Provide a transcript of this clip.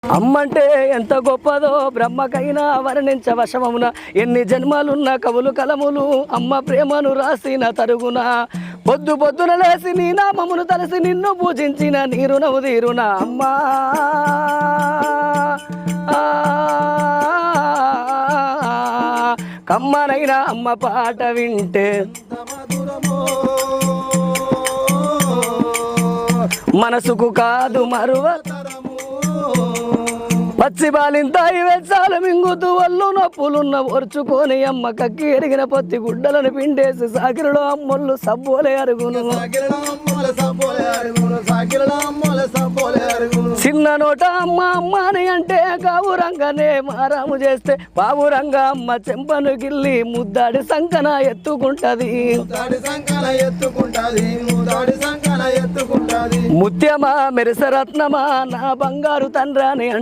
అమ్మంటే ఎంత గొప్పదో బ్రహ్మకైనా వర్ణించ వశమమున ఎన్ని జన్మలున్న కవులు కలములు అమ్మ ప్రేమను రాసిన తరుగున పొద్దు పొద్దున లేసి నీ నామమును తలసి నిన్ను పూజించిన నీ రుణము తీరున అమ్మా కమ్మనైనా అమ్మ పాట వింటే మనసుకు కాదు మరువ పచ్చి బాలింతాయి వెచ్చాలు మింగుతూ ఒళ్ళు నొప్పులున్న ఓర్చుకొని అమ్మ కక్కి ఎరిగిన పొత్తి గుడ్డలను పిండేసి సాకిరలో అమ్మొళ్ళు సబ్బోలే అరుగును చిన్న నోట అమ్మ అమ్మని అంటే కావురంగానే మారాము చేస్తే పావురంగా అమ్మ చెంపను గిల్లి ముద్దాడి సంకన ఎత్తుకుంటది ముత్యమా మెరిసరత్నమా నా బంగారు తండ్రాని